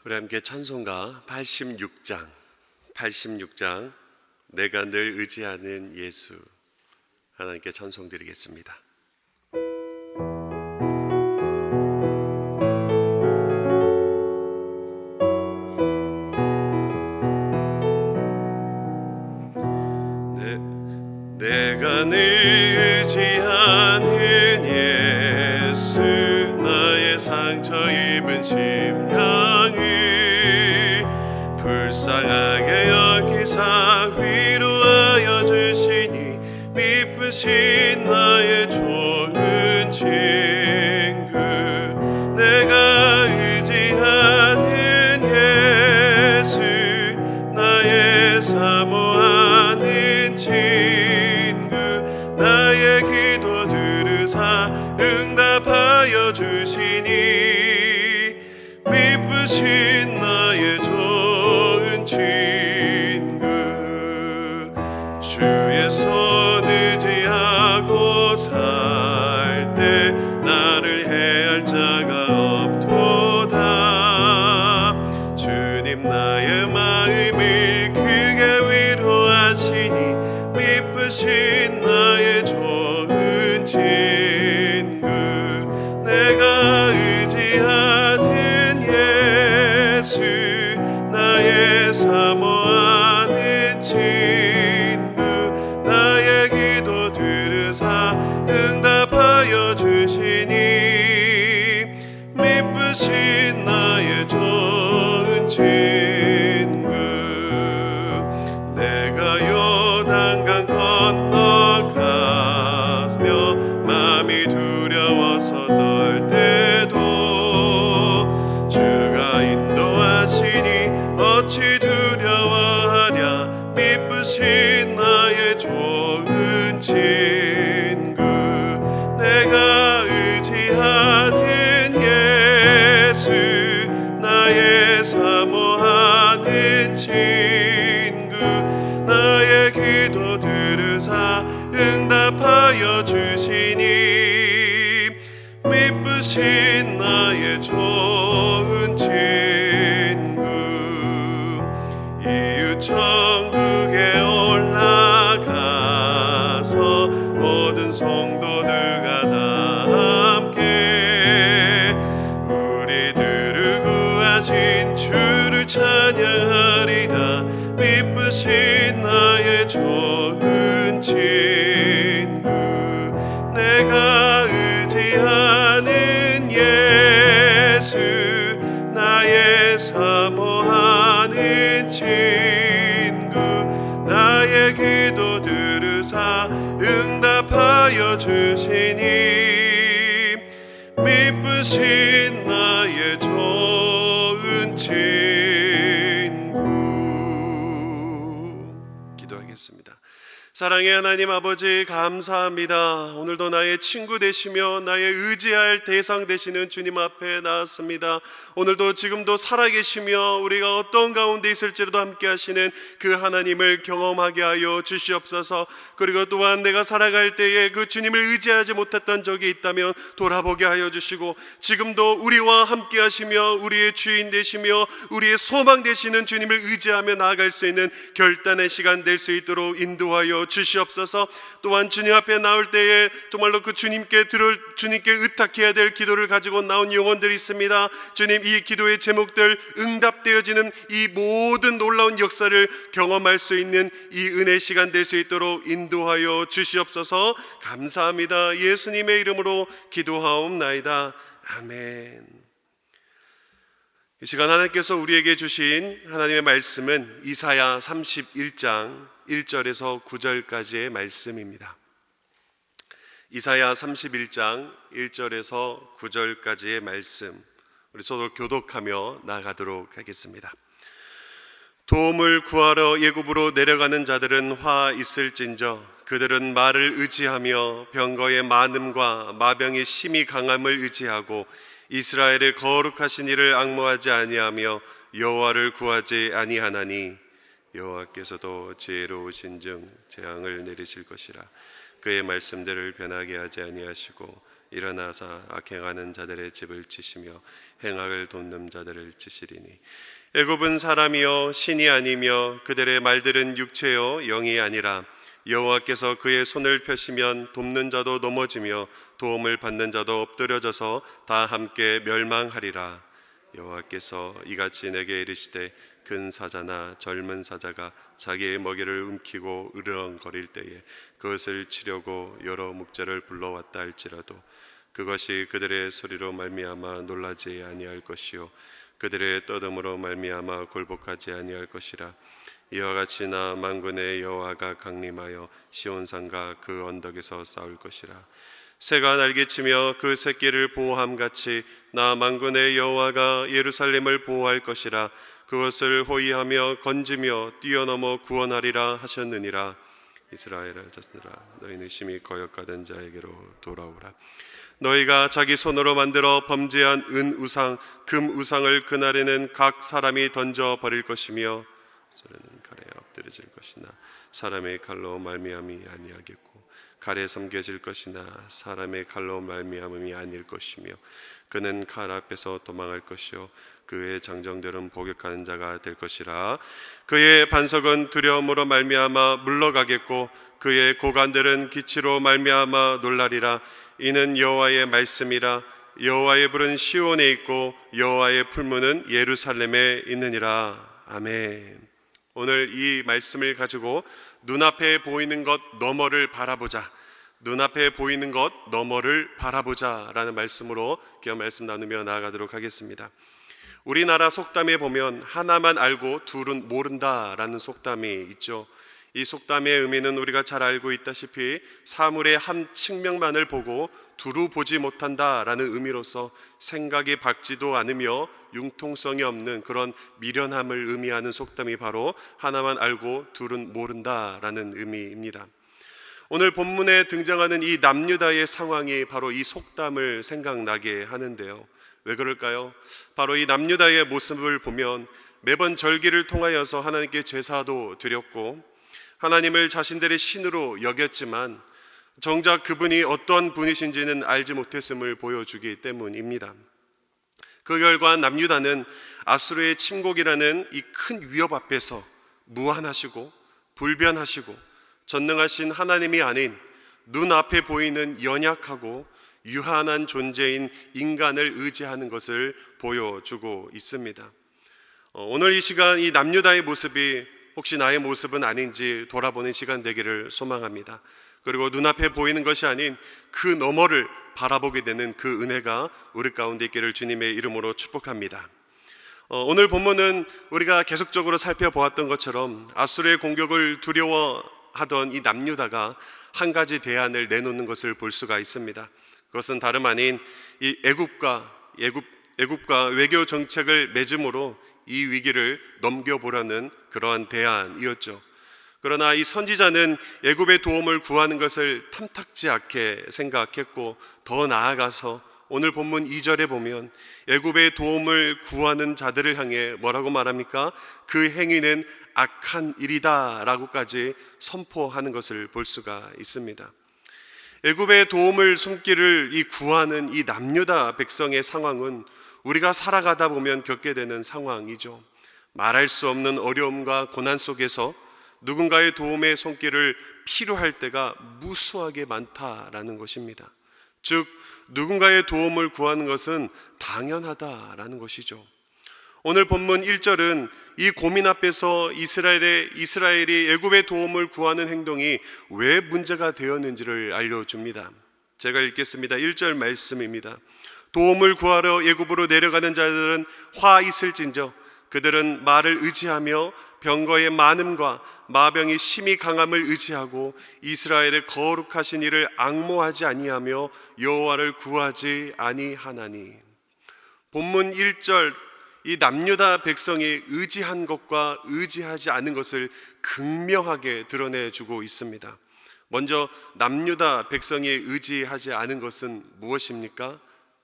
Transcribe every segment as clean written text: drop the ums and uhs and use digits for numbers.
우리 함께 찬송가 86장 내가 늘 의지하는 예수, 하나님께 찬송 드리겠습니다. 내가 늘 의지하는 예수, 나의 상처 입은 심령을 불쌍하게 여기사 위로하여 주시니 미쁘신 나의 좋은 친구. 내가 의지하는 예수, 나의 사모하는 친구. 나의 기도 들으사 응답하여 주시니 미쁘신 나의 좋은 친구. 주의 손 의지하고 살 때 나를 해할 자가 없도다. 주님 나의 마음을 크게 위로하시니 미쁘신 나의 좋은 친구. 내가 의지하는 예수, 나의 사모하는 친구. 나의 기도 들으사 응답하여 주시니 미쁘신 나의 좋은 친구. 내가 요단강 건너가며 마음이 두려워서 떨 때도 주가 인도하시니 어찌 두려워하랴. 미쁘신 나의 좋은 친구. 내가 의지하는 예수, 나의 사모하는 친구. 나의 기도 들으사 응답하여 주시니 미쁘신 나의 좋은 친구. 이웃 천국에 올라가서 모든 성도들과 다 함께 우리들을 구하신 주를 찬양하리라. 미쁘신 나의 좋은 친구. 내가 의지하는 예수, 나의 사모하는 친구. 나의 기도 들으사 응답하여 주시니 미쁘신 나의 좋은 친구. 기도하겠습니다. 사랑의 하나님 아버지, 감사합니다. 오늘도 나의 친구 되시며 나의 의지할 대상 되시는 주님 앞에 나왔습니다. 오늘도 지금도 살아계시며 우리가 어떤 가운데 있을지라도 함께 하시는 그 하나님을 경험하게 하여 주시옵소서. 그리고 또한 내가 살아갈 때에 그 주님을 의지하지 못했던 적이 있다면 돌아보게 하여 주시고, 지금도 우리와 함께 하시며 우리의 주인 되시며 우리의 소망 되시는 주님을 의지하며 나아갈 수 있는 결단의 시간 될 수 있도록 인도하여 주시옵소서. 또한 주님 앞에 나올 때에 정말로 그 주님께 의탁해야 될 기도를 가지고 나온 영혼들이 있습니다. 주님, 이 기도의 제목들 응답되어지는 이 모든 놀라운 역사를 경험할 수 있는 이 은혜 시간 될 수 있도록 인도하여 주시옵소서. 감사합니다. 예수님의 이름으로 기도하옵나이다. 아멘. 이 시간 하나님께서 우리에게 주신 하나님의 말씀은 이사야 31장 1절에서 9절까지의 말씀입니다. 이사야 31장 1절에서 9절까지의 말씀, 우리 서로 교독하며 나아가도록 하겠습니다. 도움을 구하러 예굽으로 내려가는 자들은 화 있을진저 그들은 말을 의지하며 병거의 많음과 마병의 심히 강함을 의지하고 이스라엘의 거룩하신 이를 앙모하지 아니하며 여호와를 구하지 아니하나니 여호와께서도 지혜로우신즉 재앙을 내리실 것이라. 그의 말씀들을 변하게 하지 아니하시고 일어나사 악행하는 자들의 집을 치시며 행악을 돕는 자들을 치시리니 애굽은 사람이요 신이 아니며 그들의 말들은 육체요 영이 아니라 여호와께서 그의 손을 펴시면 돕는 자도 넘어지며 도움을 받는 자도 엎드려져서 다 함께 멸망하리라. 여호와께서 이같이 내게 이르시되 큰 사자나 젊은 사자가 자기의 먹이를 움키고 으르렁거릴 때에 그것을 치려고 여러 목자를 불러왔다 할지라도 그것이 그들의 소리로 말미암아 놀라지 아니할 것이요 그들의 떠듬으로 말미암아 굴복하지 아니할 것이라. 이와 같이 나 만군의 여호와가 강림하여 시온산과 그 언덕에서 싸울 것이라. 새가 날개치며 그 새끼를 보호함같이 나 만군의 여호와가 예루살렘을 보호할 것이라. 그것을 호위하며 건지며 뛰어넘어 구원하리라 하셨느니라. 이스라엘아 자손들아 너희는 심히 거역하던 자에게로 돌아오라. 너희가 자기 손으로 만들어 범죄한 은 우상 금 우상을 그날에는 각 사람이 던져 버릴 것이며 소리는 칼에 엎드려질 것이나 사람의 칼로 말미암이 아니하겠고 칼에 삼겨질 것이나 사람의 칼로 말미암음이 아닐 것이며 그는 칼 앞에서 도망할 것이요 그의 장정들은 복역하는 자가 될 것이라. 그의 반석은 두려움으로 말미암아 물러가겠고 그의 고관들은 기치로 말미암아 놀라리라. 이는 여호와의 말씀이라. 여호와의 불은 시온에 있고 여호와의 풀무는 예루살렘에 있느니라. 아멘. 오늘 이 말씀을 가지고 눈앞에 보이는 것 너머를 바라보자, 눈앞에 보이는 것 너머를 바라보자 라는 말씀으로 기어 말씀 나누며 나아가도록 하겠습니다. 우리나라 속담에 보면 하나만 알고 둘은 모른다 라는 속담이 있죠. 이 속담의 의미는 우리가 잘 알고 있다시피 사물의 한 측면만을 보고 두루 보지 못한다 라는 의미로서 생각이 밝지도 않으며 융통성이 없는 그런 미련함을 의미하는 속담이 바로 하나만 알고 둘은 모른다 라는 의미입니다. 오늘 본문에 등장하는 이 남유다의 상황이 바로 이 속담을 생각나게 하는데요. 왜 그럴까요? 바로 이 남유다의 모습을 보면 매번 절기를 통하여서 하나님께 제사도 드렸고 하나님을 자신들의 신으로 여겼지만 정작 그분이 어떤 분이신지는 알지 못했음을 보여주기 때문입니다. 그 결과 남유다는 아수르의 침공이라는 이 큰 위협 앞에서 무한하시고 불변하시고 전능하신 하나님이 아닌 눈앞에 보이는 연약하고 유한한 존재인 인간을 의지하는 것을 보여주고 있습니다. 오늘 이 시간 이 남유다의 모습이 혹시 나의 모습은 아닌지 돌아보는 시간 되기를 소망합니다. 그리고 눈앞에 보이는 것이 아닌 그 너머를 바라보게 되는 그 은혜가 우리 가운데 있기를 주님의 이름으로 축복합니다. 오늘 본문은 우리가 계속적으로 살펴보았던 것처럼 아수르의 공격을 두려워하던 이 남유다가 한 가지 대안을 내놓는 것을 볼 수가 있습니다. 그것은 다름 아닌 이 애굽과 외교 정책을 맺음으로 이 위기를 넘겨보려는 그러한 대안이었죠. 그러나 이 선지자는 애굽의 도움을 구하는 것을 탐탁지 않게 생각했고 더 나아가서 오늘 본문 2절에 보면 애굽의 도움을 구하는 자들을 향해 뭐라고 말합니까? 그 행위는 악한 일이다 라고까지 선포하는 것을 볼 수가 있습니다. 애굽의 도움을 손길을 구하는 이 남유다 백성의 상황은 우리가 살아가다 보면 겪게 되는 상황이죠. 말할 수 없는 어려움과 고난 속에서 누군가의 도움의 손길을 필요할 때가 무수하게 많다라는 것입니다. 즉 누군가의 도움을 구하는 것은 당연하다라는 것이죠. 오늘 본문 1절은 이 고민 앞에서 이스라엘이 애굽의 도움을 구하는 행동이 왜 문제가 되었는지를 알려줍니다. 제가 읽겠습니다. 1절 말씀입니다. 도움을 구하러 애굽으로 내려가는 자들은 화 있을진저 그들은 말을 의지하며 병거의 많음과 마병이 심히 강함을 의지하고 이스라엘의 거룩하신 이를 앙모하지 아니하며 여호와를 구하지 아니하나니. 본문 1절 이 남유다 백성이 의지한 것과 의지하지 않은 것을 극명하게 드러내주고 있습니다. 먼저 남유다 백성이 의지하지 않은 것은 무엇입니까?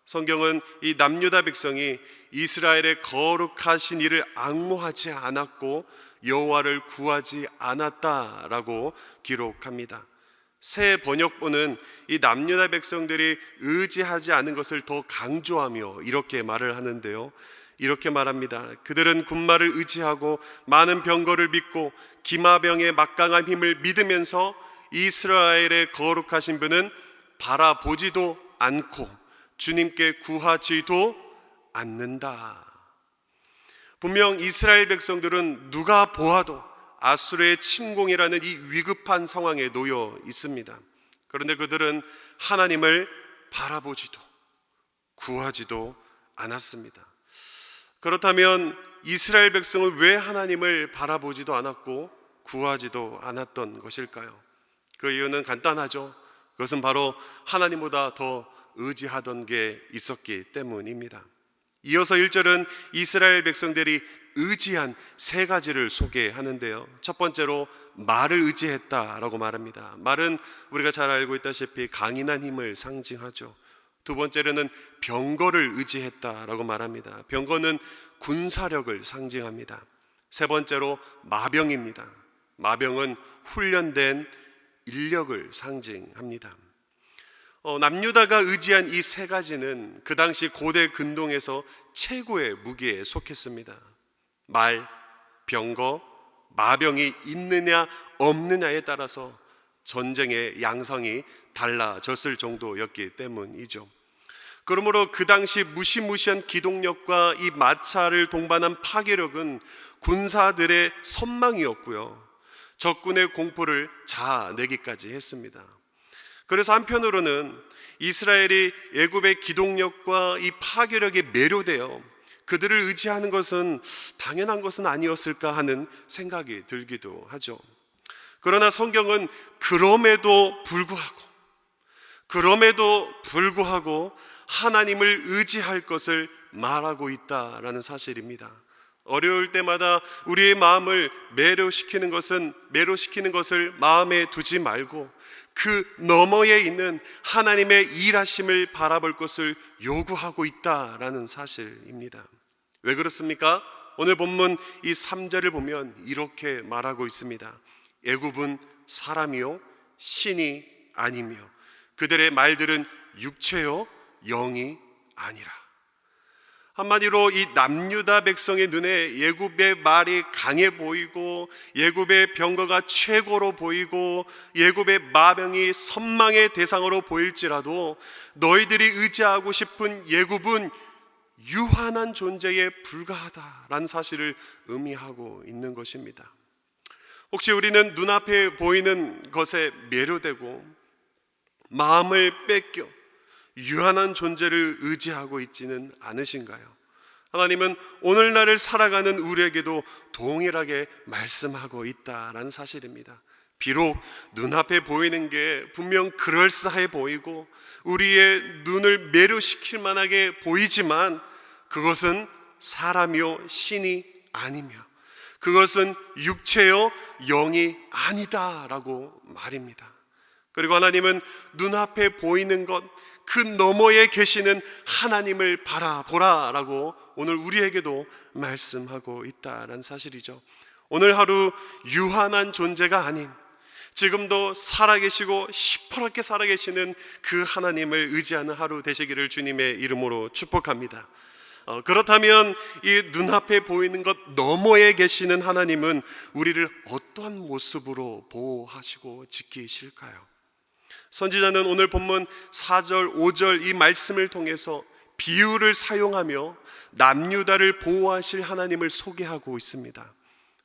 성경은 이 남유다 백성이 이스라엘의 거룩하신 이를 앙모하지 않았고 여호와를 구하지 않았다라고 기록합니다. 새 번역본은 이 남유다 백성들이 의지하지 않은 것을 더 강조하며 이렇게 말을 하는데요, 이렇게 말합니다. 그들은 군마를 의지하고 많은 병거를 믿고 기마병의 막강한 힘을 믿으면서 이스라엘의 거룩하신 분은 바라보지도 않고 주님께 구하지도 않는다. 분명 이스라엘 백성들은 누가 보아도 아수르의 침공이라는 이 위급한 상황에 놓여 있습니다. 그런데 그들은 하나님을 바라보지도 구하지도 않았습니다. 그렇다면 이스라엘 백성은 왜 하나님을 바라보지도 않았고 구하지도 않았던 것일까요? 그 이유는 간단하죠. 그것은 바로 하나님보다 더 의지하던 게 있었기 때문입니다. 이어서 1절은 이스라엘 백성들이 의지한 세 가지를 소개하는데요, 첫 번째로 말을 의지했다라고 말합니다. 말은 우리가 잘 알고 있다시피 강인한 힘을 상징하죠. 두 번째로는 병거를 의지했다라고 말합니다. 병거는 군사력을 상징합니다. 세 번째로 마병입니다. 마병은 훈련된 인력을 상징합니다. 남유다가 의지한 이 세 가지는 그 당시 고대 근동에서 최고의 무기에 속했습니다. 말, 병거, 마병이 있느냐 없느냐에 따라서 전쟁의 양상이 달라졌을 정도였기 때문이죠. 그러므로 그 당시 무시무시한 기동력과 이 마차를 동반한 파괴력은 군사들의 선망이었고요, 적군의 공포를 자아내기까지 했습니다. 그래서 한편으로는 이스라엘이 애굽의 기동력과 이 파괴력에 매료되어 그들을 의지하는 것은 당연한 것은 아니었을까 하는 생각이 들기도 하죠. 그러나 성경은 그럼에도 불구하고 하나님을 의지할 것을 말하고 있다라는 사실입니다. 어려울 때마다 우리의 마음을 매료시키는 것을 마음에 두지 말고 그 너머에 있는 하나님의 일하심을 바라볼 것을 요구하고 있다라는 사실입니다. 왜 그렇습니까? 오늘 본문 이 3절을 보면 이렇게 말하고 있습니다. 애굽은 사람이요 신이 아니며 그들의 말들은 육체요 영이 아니라. 한마디로 이 남유다 백성의 눈에 애굽의 말이 강해 보이고 애굽의 병거가 최고로 보이고 애굽의 마병이 선망의 대상으로 보일지라도 너희들이 의지하고 싶은 애굽은 유한한 존재에 불과하다라는 사실을 의미하고 있는 것입니다. 혹시 우리는 눈앞에 보이는 것에 매료되고 마음을 뺏겨 유한한 존재를 의지하고 있지는 않으신가요? 하나님은 오늘날을 살아가는 우리에게도 동일하게 말씀하고 있다라는 사실입니다. 비록 눈앞에 보이는 게 분명 그럴싸해 보이고 우리의 눈을 매료시킬 만하게 보이지만 그것은 사람이요 신이 아니며 그것은 육체요 영이 아니다라고 말입니다. 그리고 하나님은 눈앞에 보이는 것, 그 너머에 계시는 하나님을 바라보라라고 오늘 우리에게도 말씀하고 있다는 사실이죠. 오늘 하루 유한한 존재가 아닌 지금도 살아계시고 시퍼렇게 살아계시는 그 하나님을 의지하는 하루 되시기를 주님의 이름으로 축복합니다. 그렇다면 이 눈앞에 보이는 것 너머에 계시는 하나님은 우리를 어떠한 모습으로 보호하시고 지키실까요? 선지자는 오늘 본문 4절, 5절 이 말씀을 통해서 비유를 사용하며 남유다를 보호하실 하나님을 소개하고 있습니다.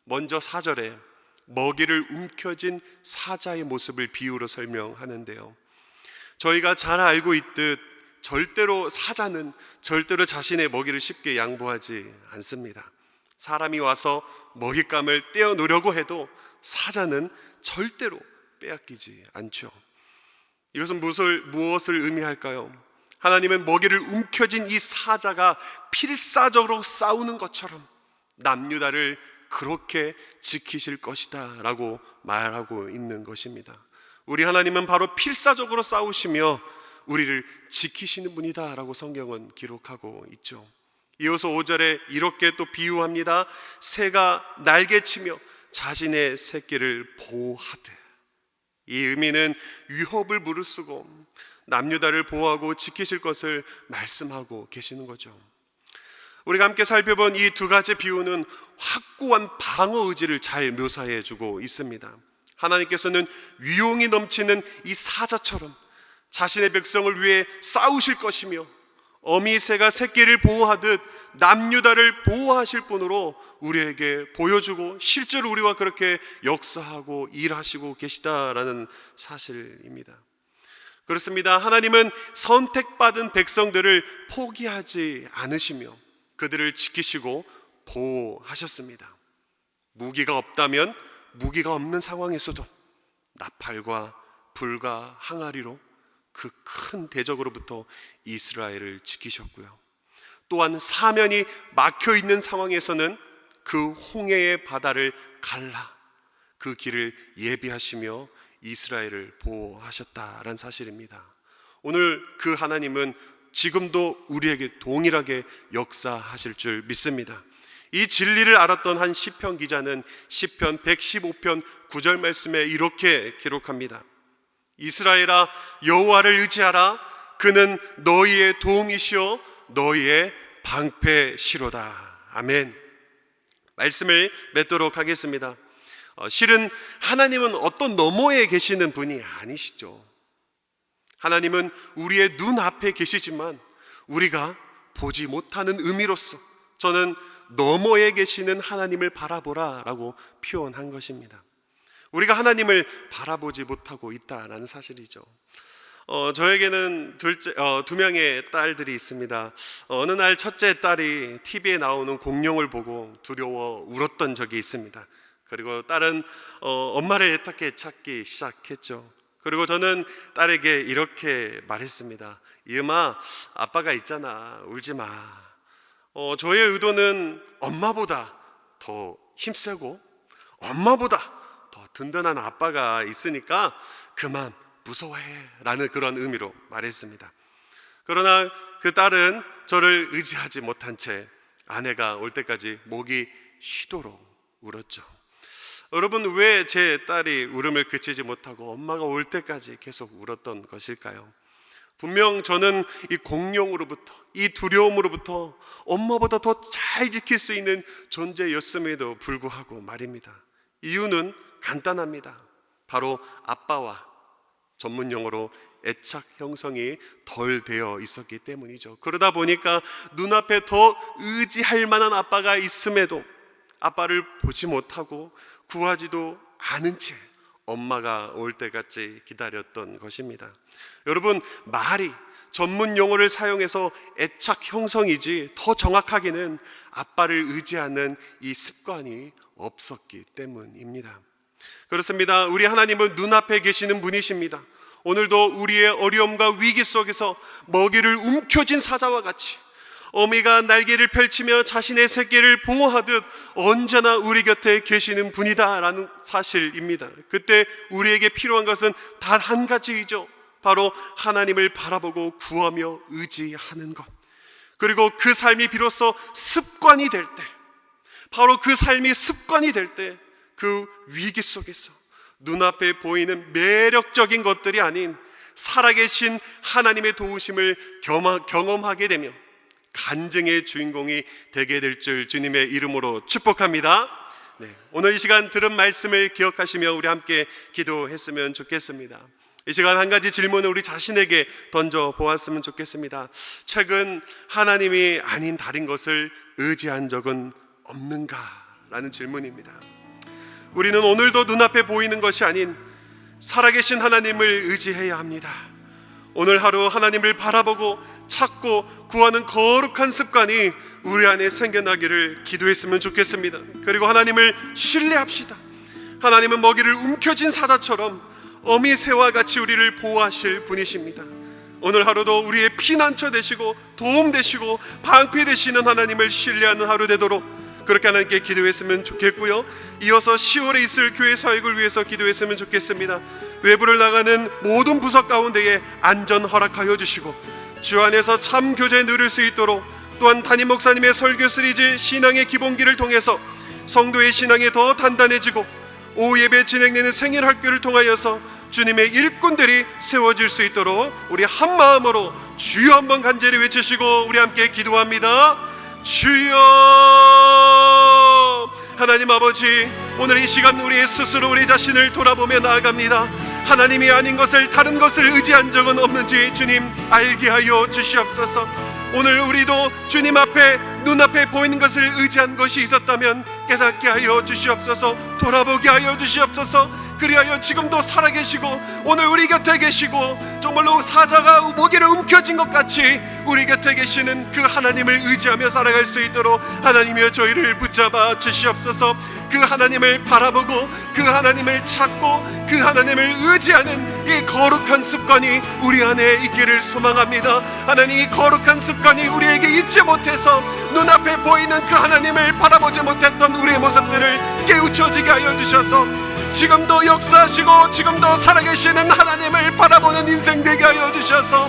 먼저 4절에 먹이를 움켜쥔 사자의 모습을 비유로 설명하는데요, 저희가 잘 알고 있듯 사자는 절대로 자신의 먹이를 쉽게 양보하지 않습니다. 사람이 와서 먹잇감을 떼어놓으려고 해도 사자는 절대로 빼앗기지 않죠. 이것은 무엇을 의미할까요? 하나님은 먹이를 움켜쥔 이 사자가 필사적으로 싸우는 것처럼 남유다를 그렇게 지키실 것이다 라고 말하고 있는 것입니다. 우리 하나님은 바로 필사적으로 싸우시며 우리를 지키시는 분이다 라고 성경은 기록하고 있죠. 이어서 5절에 이렇게 또 비유합니다. 새가 날개치며 자신의 새끼를 보호하듯. 이 의미는 위협을 무릅쓰고 남유다를 보호하고 지키실 것을 말씀하고 계시는 거죠. 우리가 함께 살펴본 이 두 가지 비유는 확고한 방어 의지를 잘 묘사해 주고 있습니다. 하나님께서는 위용이 넘치는 이 사자처럼 자신의 백성을 위해 싸우실 것이며, 어미새가 새끼를 보호하듯 남유다를 보호하실 분으로 우리에게 보여주고 실제로 우리와 그렇게 역사하고 일하시고 계시다라는 사실입니다. 그렇습니다. 하나님은 선택받은 백성들을 포기하지 않으시며 그들을 지키시고 보호하셨습니다. 무기가 없다면 무기가 없는 상황에서도 나팔과 불과 항아리로 그 큰 대적으로부터 이스라엘을 지키셨고요. 또한 사면이 막혀 있는 상황에서는 그 홍해의 바다를 갈라 그 길을 예비하시며 이스라엘을 보호하셨다라는 사실입니다. 오늘 그 하나님은 지금도 우리에게 동일하게 역사하실 줄 믿습니다. 이 진리를 알았던 한 시편 기자는 시편 115편 9절 말씀에 이렇게 기록합니다. 이스라엘아, 여호와를 의지하라. 그는 너희의 도움이시요 너희의 방패시로다. 아멘. 말씀을 맺도록 하겠습니다. 실은 하나님은 어떤 너머에 계시는 분이 아니시죠. 하나님은 우리의 눈앞에 계시지만 우리가 보지 못하는 의미로서 저는 너머에 계시는 하나님을 바라보라 라고 표현한 것입니다. 우리가 하나님을 바라보지 못하고 있다라는 사실이죠. 저에게는 두 명의 딸들이 있습니다. 어느 날 첫째 딸이 TV에 나오는 공룡을 보고 두려워 울었던 적이 있습니다. 그리고 딸은 엄마를 애타게 찾기 시작했죠. 그리고 저는 딸에게 이렇게 말했습니다. 이음아, 아빠가 있잖아. 울지 마. 저의 의도는 엄마보다 더 힘세고 엄마보다 더 든든한 아빠가 있으니까 그만 무서워해 라는 그런 의미로 말했습니다. 그러나 그 딸은 저를 의지하지 못한 채 아내가 올 때까지 목이 쉬도록 울었죠. 여러분, 왜 제 딸이 울음을 그치지 못하고 엄마가 올 때까지 계속 울었던 것일까요? 분명 저는 이 공룡으로부터, 이 두려움으로부터 엄마보다 더 잘 지킬 수 있는 존재였음에도 불구하고 말입니다. 이유는 간단합니다. 바로 아빠와 전문 용어로 애착 형성이 덜 되어 있었기 때문이죠. 그러다 보니까 눈앞에 더 의지할 만한 아빠가 있음에도 아빠를 보지 못하고 구하지도 않은 채 엄마가 올 때까지 기다렸던 것입니다. 여러분, 말이 전문 용어를 사용해서 애착 형성이지 더 정확하게는 아빠를 의지하는 이 습관이 없었기 때문입니다. 그렇습니다. 우리 하나님은 눈앞에 계시는 분이십니다. 오늘도 우리의 어려움과 위기 속에서 먹이를 움켜쥔 사자와 같이 어미가 날개를 펼치며 자신의 새끼를 보호하듯 언제나 우리 곁에 계시는 분이다라는 사실입니다. 그때 우리에게 필요한 것은 단 한 가지이죠. 바로 하나님을 바라보고 구하며 의지하는 것. 그리고 그 삶이 비로소 습관이 될 때, 바로 그 삶이 습관이 될 때 그 위기 속에서 눈앞에 보이는 매력적인 것들이 아닌 살아계신 하나님의 도우심을 경험하게 되며 간증의 주인공이 되게 될 줄 주님의 이름으로 축복합니다. 오늘 이 시간 들은 말씀을 기억하시며 우리 함께 기도했으면 좋겠습니다. 이 시간 한 가지 질문을 우리 자신에게 던져보았으면 좋겠습니다. 최근 하나님이 아닌 다른 것을 의지한 적은 없는가? 라는 질문입니다. 우리는 오늘도 눈앞에 보이는 것이 아닌 살아계신 하나님을 의지해야 합니다. 오늘 하루 하나님을 바라보고 찾고 구하는 거룩한 습관이 우리 안에 생겨나기를 기도했으면 좋겠습니다. 그리고 하나님을 신뢰합시다. 하나님은 먹이를 움켜쥔 사자처럼 어미새와 같이 우리를 보호하실 분이십니다. 오늘 하루도 우리의 피난처 되시고 도움 되시고 방패 되시는 하나님을 신뢰하는 하루 되도록 그렇게 하나님께 기도했으면 좋겠고요. 이어서 10월에 있을 교회 사역을 위해서 기도했으면 좋겠습니다. 외부를 나가는 모든 부서 가운데에 안전 허락하여 주시고 주 안에서 참 교제 누릴 수 있도록, 또한 담임 목사님의 설교 시리즈 신앙의 기본기를 통해서 성도의 신앙이 더 단단해지고 오후 예배 진행되는 생일 학교를 통하여서 주님의 일꾼들이 세워질 수 있도록 우리 한 마음으로 주여 한번 간절히 외치시고 우리 함께 기도합니다. 주여. 하나님 아버지, 오늘 이 시간 우리 스스로 우리 자신을 돌아보며 나아갑니다. 하나님이 아닌 것을, 다른 것을 의지한 적은 없는지 주님 알게 하여 주시옵소서. 오늘 우리도 주님 앞에, 눈앞에 보이는 것을 의지한 것이 있었다면 깨닫게 하여 주시옵소서. 돌아보게 하여 주시옵소서. 그리하여 지금도 살아계시고 오늘 우리 곁에 계시고 정말로 사자가 모기를 움켜쥔 것 같이 우리 곁에 계시는 그 하나님을 의지하며 살아갈 수 있도록 하나님이여 저희를 붙잡아 주시옵소서. 그 하나님을 바라보고 그 하나님을 찾고 그 하나님을 의지하는 이 거룩한 습관이 우리 안에 있기를 소망합니다. 하나님, 이 거룩한 습관이 우리에게 잊지 못해서 눈앞에 보이는 그 하나님을 바라보지 못했던 우리의 모습들을 깨우쳐지게 하여 주셔서 지금도 역사하시고 지금도 살아계시는 하나님을 바라보는 인생 되게 하여 주셔서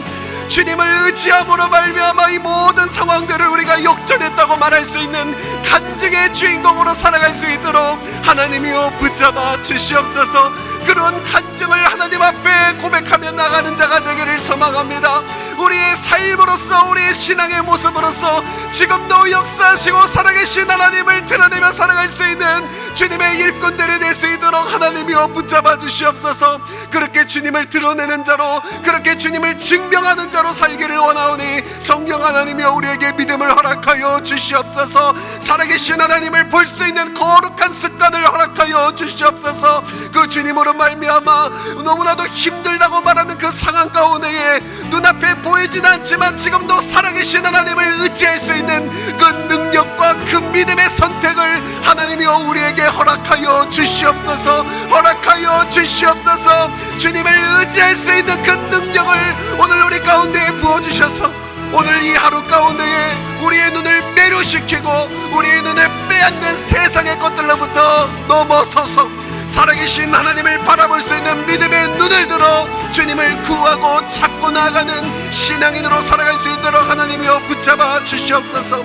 주님을 의지함으로 말미암아 이 모든 상황들을 우리가 역전했다고 말할 수 있는 간증의 주인공으로 살아갈 수 있도록 하나님이여 붙잡아 주시옵소서. 그런 간증을 하나님 앞에 고백하며 나가는 자가 되기를 소망합니다. 우리의 삶으로서, 우리의 신앙의 모습으로서 지금도 역사하시고 살아계신 하나님을 드러내며 살아갈 수 있는 주님의 일꾼들이 될 수 있도록 하나님이여 붙잡아 주시옵소서. 그렇게 주님을 드러내는 자로, 그렇게 주님을 증명하는 자로 살기를 원하오니 성령 하나님이여 우리에게 믿음을 허락하여 주시옵소서. 살아계신 하나님을 볼 수 있는 거룩한 습관을 허락하여 주시옵소서. 그 주님으로 말미암아 너무나도 힘들다고 말하는 그 상황 가운데에 눈앞에 보이진 않지만 지금도 살아계신 하나님을 의지할 수 있는 그 능력과 그 믿음의 선택을 하나님이여 우리에게 허락하여 주시옵소서. 허락하여 주시옵소서. 주님을 의지할 수 있는 그 능력을 오늘 우리 가운데에 부어주셔서 오늘 이 하루 가운데에 우리의 눈을 매료시키고 우리의 눈을 빼앗는 세상의 것들로부터 넘어서서 살아계신 하나님을 바라볼 수 있는 믿음의 눈을 들어 주님을 구하고 찾고 나아가는 신앙인으로 살아갈 수 있도록 하나님이여 붙잡아 주시옵소서.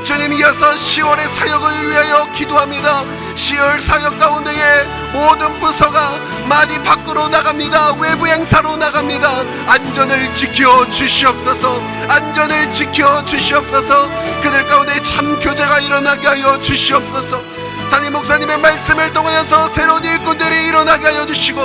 주님, 이어서 10월의 사역을 위하여 기도합니다. 10월 사역 가운데에 모든 부서가 많이 밖으로 나갑니다. 외부 행사로 나갑니다. 안전을 지켜 주시옵소서. 안전을 지켜 주시옵소서. 그들 가운데 참 교제가 일어나게 하여 주시옵소서. 담임 목사님의 말씀을 통하여서 새로운 일꾼들이 일어나게 하여 주시고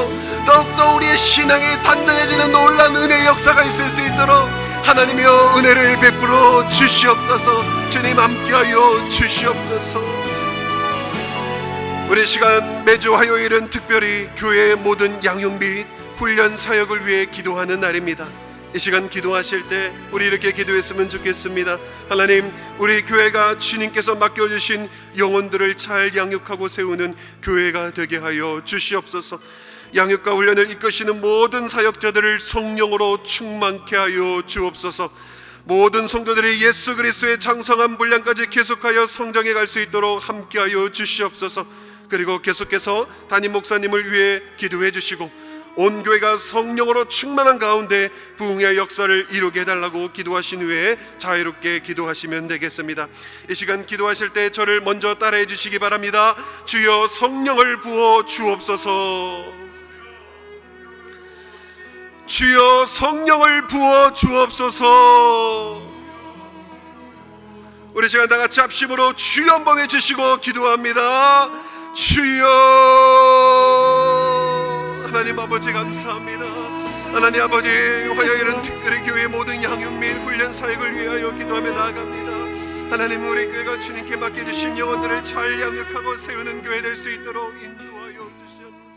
더욱더 우리의 신앙이 단단해지는 놀라운 은혜의 역사가 있을 수 있도록 하나님이여 은혜를 베풀어 주시옵소서. 주님 함께하여 주시옵소서. 우리 시간 매주 화요일은 특별히 교회의 모든 양육 및 훈련 사역을 위해 기도하는 날입니다. 이 시간 기도하실 때 우리 이렇게 기도했으면 좋겠습니다. 하나님, 우리 교회가 주님께서 맡겨주신 영혼들을 잘 양육하고 세우는 교회가 되게 하여 주시옵소서. 양육과 훈련을 이끄시는 모든 사역자들을 성령으로 충만케 하여 주옵소서. 모든 성도들이 예수 그리스도의 장성한 분량까지 계속하여 성장해 갈 수 있도록 함께하여 주시옵소서. 그리고 계속해서 담임 목사님을 위해 기도해 주시고 온 교회가 성령으로 충만한 가운데 부흥의 역사를 이루게 해달라고 기도하신 후에 자유롭게 기도하시면 되겠습니다. 이 시간 기도하실 때 저를 먼저 따라해 주시기 바랍니다. 주여 성령을 부어 주옵소서. 주여 성령을 부어 주옵소서. 우리 시간 다 같이 합심으로 주여 한번 외치시고 기도합니다. 주여. 하나님 아버지 감사합니다. 하나님 아버지, 화요일은 특별히 교회의 모든 양육 및 훈련 사역을 위하여 기도하며 나아갑니다. 하나님, 우리 교회가 주님께 맡겨주신 영혼들을 잘 양육하고 세우는 교회 될 수 있도록 인도하여 주시옵소서.